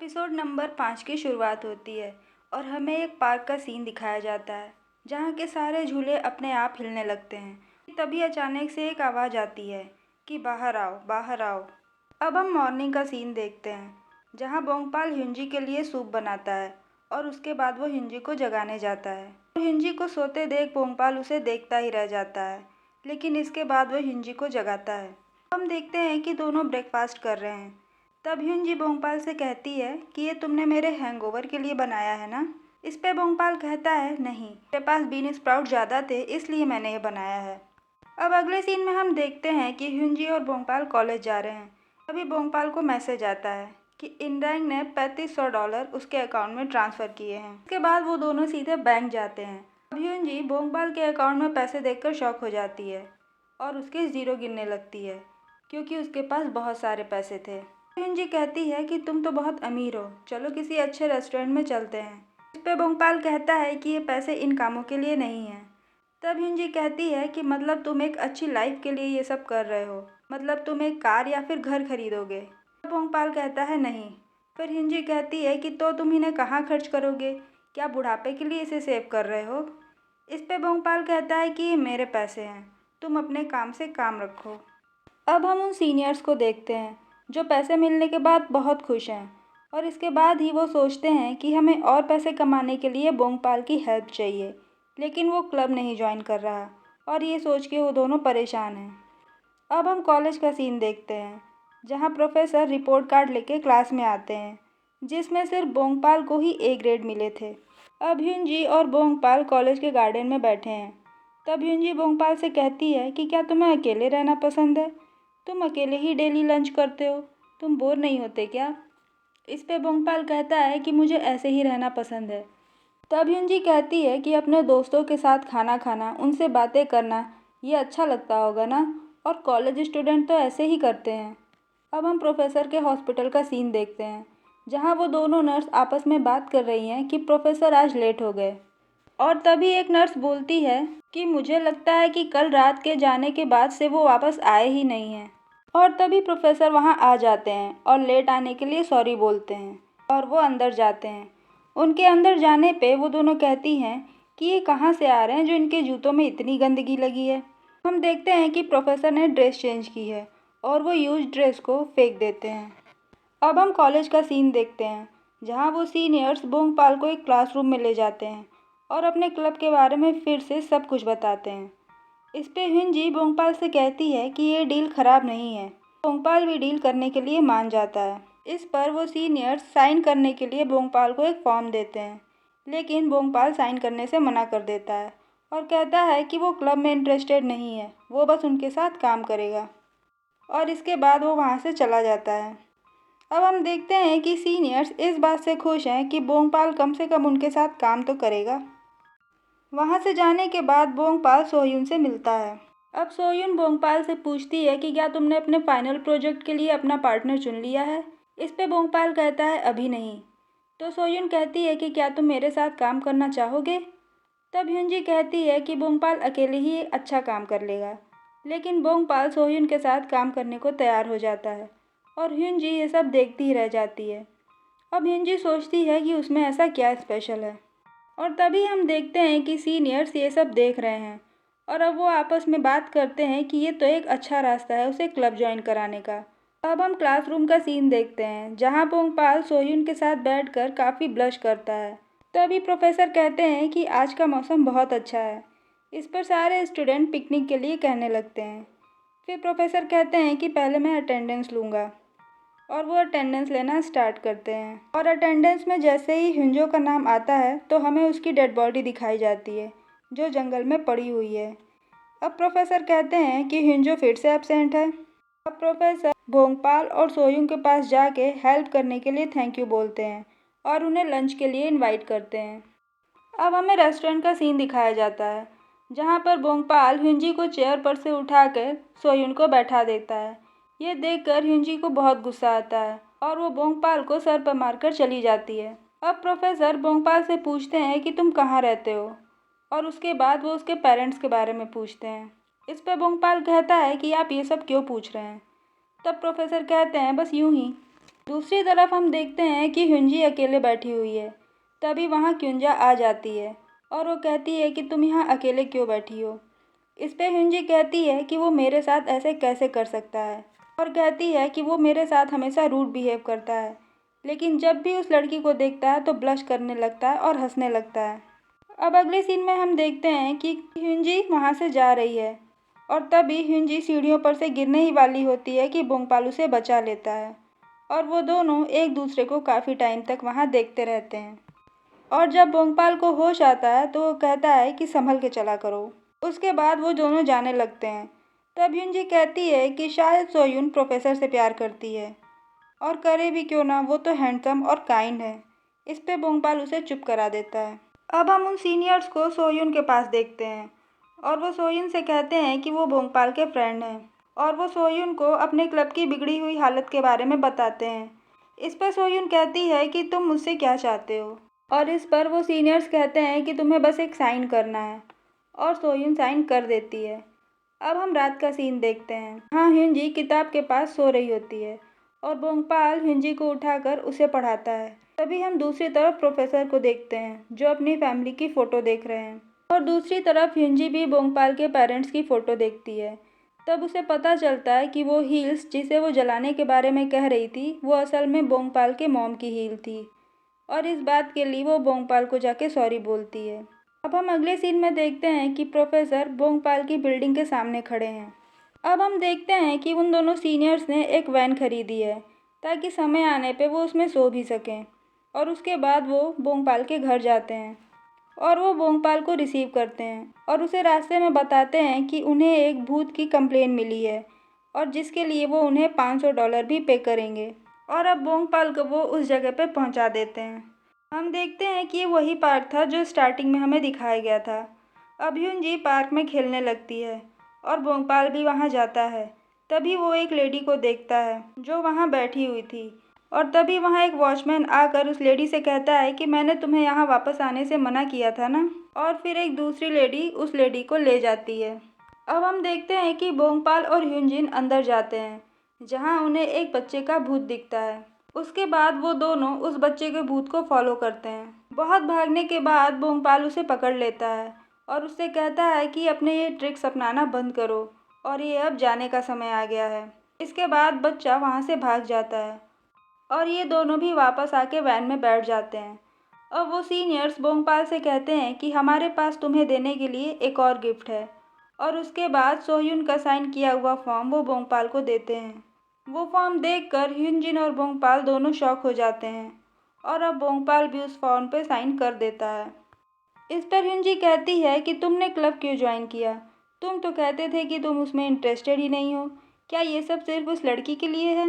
Episode number 5 की शुरुआत होती है और हमें एक पार्क का सीन दिखाया जाता है जहाँ के सारे झूले अपने आप हिलने लगते हैं। तभी अचानक से एक आवाज़ आती है कि बाहर आओ, बाहर आओ। अब हम मॉर्निंग का सीन देखते हैं जहाँ बोंगपाल हिंजी के लिए सूप बनाता है और उसके बाद वो हिंजी को जगाने जाता है। हिंजी को सोते देख बोंगपाल उसे देखता ही रह जाता है, लेकिन इसके बाद वो हिंजी को जगाता है। हम देखते हैं कि दोनों ब्रेकफास्ट कर रहे हैं। तब ह्यूनजी बोंगपाल से कहती है कि ये तुमने मेरे हैंगओवर के लिए बनाया है ना। इस पे बोंगपाल कहता है, नहीं, मेरे पास बीन स्प्राउट ज़्यादा थे इसलिए मैंने ये बनाया है। अब अगले सीन में हम देखते हैं कि ह्यूनजी और बोंगपाल कॉलेज जा रहे हैं। तभी बोंगपाल को मैसेज आता है कि इंडैंग ने $3500 उसके अकाउंट में ट्रांसफ़र किए हैं। उसके बाद वो दोनों सीधे बैंक जाते हैं। अब ह्यूनजी बोंगपाल के अकाउंट में पैसे देखकर शॉक हो जाती है और उसके ज़ीरो गिनने लगती है क्योंकि उसके पास बहुत सारे पैसे थे। ह्यूनजी कहती है कि तुम तो बहुत अमीर हो, चलो किसी अच्छे रेस्टोरेंट में चलते हैं। इस पे बोंगपाल कहता है कि ये पैसे इन कामों के लिए नहीं हैं। तब ह्यूनजी कहती है कि मतलब तुम एक अच्छी लाइफ के लिए ये सब कर रहे हो, मतलब तुम एक कार या फिर घर खरीदोगे। तब बोंगपाल कहता है नहीं। फिर ह्यूनजी कहती है कि तो तुम इन्हें कहाँ खर्च करोगे, क्या बुढ़ापे के लिए इसे सेव कर रहे हो। इस पे बोंगपाल कहता है कि ये मेरे पैसे हैं, तुम अपने काम से काम रखो। अब हम उन सीनियर्स को देखते हैं जो पैसे मिलने के बाद बहुत खुश हैं और इसके बाद ही वो सोचते हैं कि हमें और पैसे कमाने के लिए बोंगपाल की हेल्प चाहिए, लेकिन वो क्लब नहीं ज्वाइन कर रहा और ये सोच के वो दोनों परेशान हैं। अब हम कॉलेज का सीन देखते हैं जहाँ प्रोफेसर रिपोर्ट कार्ड लेके क्लास में आते हैं जिसमें सिर्फ बोंगपाल को ही ए ग्रेड मिले थे। अब ह्यूनजी और बोंगपाल कॉलेज के गार्डन में बैठे हैं। तब ह्यूनजी बोंगपाल से कहती है कि क्या तुम्हें अकेले रहना पसंद है, तुम अकेले ही डेली लंच करते हो, तुम बोर नहीं होते क्या। इस पे बोंगपाल कहता है कि मुझे ऐसे ही रहना पसंद है। तब ह्यूनजी कहती है कि अपने दोस्तों के साथ खाना खाना, उनसे बातें करना, ये अच्छा लगता होगा ना, और कॉलेज स्टूडेंट तो ऐसे ही करते हैं। अब हम प्रोफेसर के हॉस्पिटल का सीन देखते हैं जहाँ वो दोनों नर्स आपस में बात कर रही हैं कि प्रोफेसर आज लेट हो गए। और तभी एक नर्स बोलती है कि मुझे लगता है कि कल रात के जाने के बाद से वो वापस आए ही नहीं हैं। और तभी प्रोफेसर वहाँ आ जाते हैं और लेट आने के लिए सॉरी बोलते हैं और वो अंदर जाते हैं। उनके अंदर जाने पे वो दोनों कहती हैं कि ये कहाँ से आ रहे हैं जो इनके जूतों में इतनी गंदगी लगी है। हम देखते हैं कि प्रोफेसर ने ड्रेस चेंज की है और वो यूज ड्रेस को फेंक देते हैं। अब हम कॉलेज का सीन देखते हैं जहाँ वो सीनियर्स बोंगपाल को एक क्लासरूम में ले जाते हैं और अपने क्लब के बारे में फिर से सब कुछ बताते हैं। इस पे ह्यूनजी बोंगपाल से कहती है कि ये डील ख़राब नहीं है। बोंगपाल भी डील करने के लिए मान जाता है। इस पर वो सीनियर्स साइन करने के लिए बोंगपाल को एक फॉर्म देते हैं, लेकिन बोंगपाल साइन करने से मना कर देता है और कहता है कि वो क्लब में इंटरेस्टेड नहीं है, वो बस उनके साथ काम करेगा। और इसके बाद वो वहाँ से चला जाता है। अब हम देखते हैं कि सीनियर्स इस बात से खुश हैं कि बोंगपाल कम से कम उनके साथ काम तो करेगा। वहाँ से जाने के बाद बोंगपाल सोह्यून से मिलता है। अब सोह्यून बोंगपाल से पूछती है कि क्या तुमने अपने फाइनल प्रोजेक्ट के लिए अपना पार्टनर चुन लिया है। इस पे बोंगपाल कहता है अभी नहीं। तो सोह्यून कहती है कि क्या तुम मेरे साथ काम करना चाहोगे। तब ह्यूनजी कहती है कि बोंगपाल अकेले ही अच्छा काम कर लेगा, लेकिन बोंगपाल सोह्यून के साथ काम करने को तैयार हो जाता है और ह्यूनजी ये सब देखती ही रह जाती है। अब ह्यूनजी सोचती है कि उसमें ऐसा क्या स्पेशल है। और तभी हम देखते हैं कि सीनियर्स ये सब देख रहे हैं और अब वो आपस में बात करते हैं कि ये तो एक अच्छा रास्ता है उसे क्लब ज्वाइन कराने का। अब हम क्लासरूम का सीन देखते हैं जहाँ बोंगपाल सोह्यून के साथ बैठकर काफ़ी ब्लश करता है। तभी प्रोफेसर कहते हैं कि आज का मौसम बहुत अच्छा है। इस पर सारे स्टूडेंट पिकनिक के लिए कहने लगते हैं। फिर प्रोफेसर कहते हैं कि पहले मैं अटेंडेंस लूँगा और वो अटेंडेंस लेना स्टार्ट करते हैं। और अटेंडेंस में जैसे ही ह्यूनजो का नाम आता है तो हमें उसकी डेड बॉडी दिखाई जाती है जो जंगल में पड़ी हुई है। अब प्रोफेसर कहते हैं कि ह्यूनजो फिर से एब्सेंट है। अब प्रोफेसर बोंगपाल और सोह्यून के पास जाके हेल्प करने के लिए थैंक यू बोलते हैं और उन्हें लंच के लिए इनवाइट करते हैं। अब हमें रेस्टोरेंट का सीन दिखाया जाता है जहाँ पर बोंगपाल ह्यूनजी को चेयर पर से उठाकर सोह्यून को बैठा देता है। ये देखकर ह्यूनजी को बहुत गुस्सा आता है और वो बोंगपाल को सर पर मारकर चली जाती है। अब प्रोफेसर बोंगपाल से पूछते हैं कि तुम कहाँ रहते हो और उसके बाद वो उसके पेरेंट्स के बारे में पूछते हैं। इस पर बोंगपाल कहता है कि आप ये सब क्यों पूछ रहे हैं। तब प्रोफेसर कहते हैं बस यूं ही। दूसरी तरफ हम देखते हैं कि ह्यूंजी अकेले बैठी हुई है। तभी वहाँ क्युंजा आ जाती है और वो कहती है कि तुम यहाँ अकेले क्यों बैठी हो। इस पे ह्यूंजी कहती है कि वो मेरे साथ ऐसे कैसे कर सकता है और कहती है कि वो मेरे साथ हमेशा रूड बिहेव करता है, लेकिन जब भी उस लड़की को देखता है तो ब्लश करने लगता है और हंसने लगता है। अब अगले सीन में हम देखते हैं कि ह्यूंजी वहाँ से जा रही है और तभी ह्यूंजी सीढ़ियों पर से गिरने ही वाली होती है कि बोंगपाल उसे बचा लेता है और वो दोनों एक दूसरे को काफ़ी टाइम तक वहाँ देखते रहते हैं। और जब बोंगपाल को होश आता है तो वो कहता है कि संभल के चला करो। उसके बाद वो दोनों जाने लगते हैं। तब ह्यूंजी कहती है कि शायद सोयून प्रोफेसर से प्यार करती है और करे भी क्यों ना, वो तो हैंडसम और काइंड है। इस पे बोंगपाल उसे चुप करा देता है। अब हम उन सीनियर्स को सोयून के पास देखते हैं और वो सोयून से कहते हैं कि वो बोंगपाल के फ्रेंड हैं और वो सोयून को अपने क्लब की बिगड़ी हुई हालत के बारे में बताते हैं। इस पर सोयून कहती है कि तुम मुझसे क्या चाहते हो, और इस पर वो सीनियर्स कहते हैं कि तुम्हें बस एक साइन करना है और सोयून साइन कर देती है। अब हम रात का सीन देखते हैं। हाँ, ह्यूंजी किताब के पास सो रही होती है और बोंगपाल ह्यूंजी को उठाकर उसे पढ़ाता है। तभी हम दूसरी तरफ प्रोफेसर को देखते हैं जो अपनी फैमिली की फ़ोटो देख रहे हैं और दूसरी तरफ ह्यूंजी भी बोंगपाल के पेरेंट्स की फ़ोटो देखती है। तब उसे पता चलता है कि वो हील्स जिसे वो जलाने के बारे में कह रही थी वो असल में बोंगपाल के मॉम की हील थी और इस बात के लिए वो बोंगपाल को जाके सॉरी बोलती है। अब हम अगले सीन में देखते हैं कि प्रोफेसर बोंगपाल की बिल्डिंग के सामने खड़े हैं। अब हम देखते हैं कि उन दोनों सीनियर्स ने एक वैन खरीदी है ताकि समय आने पे वो उसमें सो भी सकें और उसके बाद वो बोंगपाल के घर जाते हैं और वो बोंगपाल को रिसीव करते हैं और उसे रास्ते में बताते हैं कि उन्हें एक भूत की कंप्लेन मिली है और जिसके लिए वो उन्हें $500 भी पे करेंगे और अब बोंगपाल को वो उस जगह पे पहुंचा देते हैं। हम देखते हैं कि ये वही पार्क था जो स्टार्टिंग में हमें दिखाया गया था। अब ह्यूंजी पार्क में खेलने लगती है और बोंगपाल भी वहाँ जाता है। तभी वो एक लेडी को देखता है जो वहाँ बैठी हुई थी और तभी वहाँ एक वॉचमैन आकर उस लेडी से कहता है कि मैंने तुम्हें यहाँ वापस आने से मना किया था ना, और फिर एक दूसरी लेडी उस लेडी को ले जाती है। अब हम देखते हैं कि बोंगपाल और ह्यूंजिन अंदर जाते हैं जहाँ उन्हें एक बच्चे का भूत दिखता है। उसके बाद वो दोनों उस बच्चे के भूत को फॉलो करते हैं। बहुत भागने के बाद बोंगपाल उसे पकड़ लेता है और उससे कहता है कि अपने ये ट्रिक्स अपनाना बंद करो और ये अब जाने का समय आ गया है। इसके बाद बच्चा वहाँ से भाग जाता है और ये दोनों भी वापस आके वैन में बैठ जाते हैं। अब वो सीनियर्स बोंगपाल से कहते हैं कि हमारे पास तुम्हें देने के लिए एक और गिफ्ट है, और उसके बाद सोह्यून का साइन किया हुआ फॉर्म वो बोंगपाल को देते हैं। वो फॉर्म देखकर ह्यूंजिन और बोंगपाल दोनों शॉक हो जाते हैं और अब बोंगपाल भी उस फॉर्म पे साइन कर देता है। इस पर ह्यूंजी कहती है कि तुमने क्लब क्यों ज्वाइन किया, तुम तो कहते थे कि तुम उसमें इंटरेस्टेड ही नहीं हो, क्या ये सब सिर्फ उस लड़की के लिए है।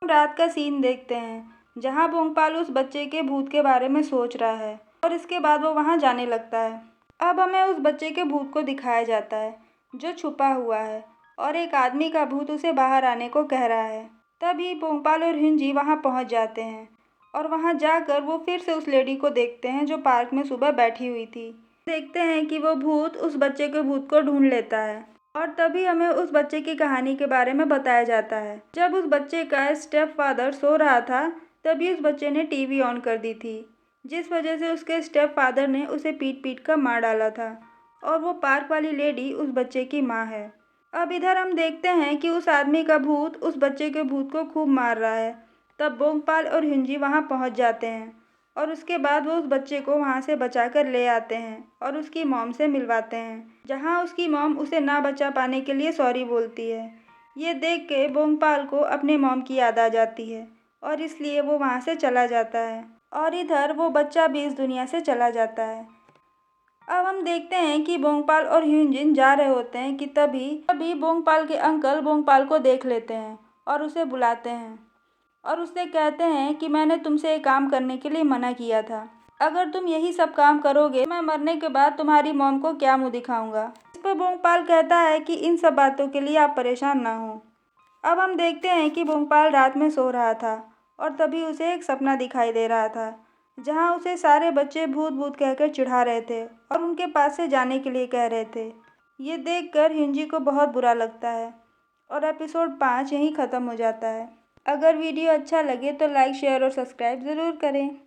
हम रात का सीन देखते हैं जहाँ बोंगपाल उस बच्चे के भूत के बारे में सोच रहा है और इसके बाद वो वहाँ जाने लगता है। अब हमें उस बच्चे के भूत को दिखाया जाता है जो छुपा हुआ है और एक आदमी का भूत उसे बाहर आने को कह रहा है। तभी बोंगपाल और ह्यूंजी वहाँ पहुँच जाते हैं और वहाँ जाकर वो फिर से उस लेडी को देखते हैं जो पार्क में सुबह बैठी हुई थी। देखते हैं कि वो भूत उस बच्चे के भूत को ढूंढ लेता है और तभी हमें उस बच्चे की कहानी के बारे में बताया जाता है। जब उस बच्चे का स्टेप फादर सो रहा था तभी उस बच्चे ने टीवी ऑन कर दी थी, जिस वजह से उसके स्टेप फादर ने उसे पीट पीट कर मार डाला था और वो पार्क वाली लेडी उस बच्चे की माँ है। अब इधर हम देखते हैं कि उस आदमी का भूत उस बच्चे के भूत को खूब मार रहा है। तब बोंगपाल और ह्यूंजी वहाँ पहुँच जाते हैं और उसके बाद वो उस बच्चे को वहाँ से बचाकर ले आते हैं और उसकी मॉम से मिलवाते हैं, जहाँ उसकी मॉम उसे ना बचा पाने के लिए सॉरी बोलती है। ये देख के बोंगपाल को अपने मॉम की याद आ जाती है और इसलिए वो वहाँ से चला जाता है और इधर वो बच्चा भी इस दुनिया से चला जाता है। अब हम देखते हैं कि बोंगपाल और ह्यूंजिन जा रहे होते हैं कि तभी तभी बोंगपाल के अंकल बोंगपाल को देख लेते हैं और उसे बुलाते हैं और उससे कहते हैं कि मैंने तुमसे एक काम करने के लिए मना किया था, अगर तुम यही सब काम करोगे मैं मरने के बाद तुम्हारी मॉम को क्या मुंह दिखाऊंगा। इस पर बोंगपाल कहता है कि इन सब बातों के लिए आप परेशान ना हो। अब हम देखते हैं कि बोंगपाल रात में सो रहा था और तभी उसे एक सपना दिखाई दे रहा था जहाँ उसे सारे बच्चे भूत भूत कहकर चिढ़ा रहे थे और उनके पास से जाने के लिए कह रहे थे। ये देखकर ह्यूंजी को बहुत बुरा लगता है और एपिसोड 5 यहीं ख़त्म हो जाता है। अगर वीडियो अच्छा लगे तो लाइक शेयर और सब्सक्राइब ज़रूर करें।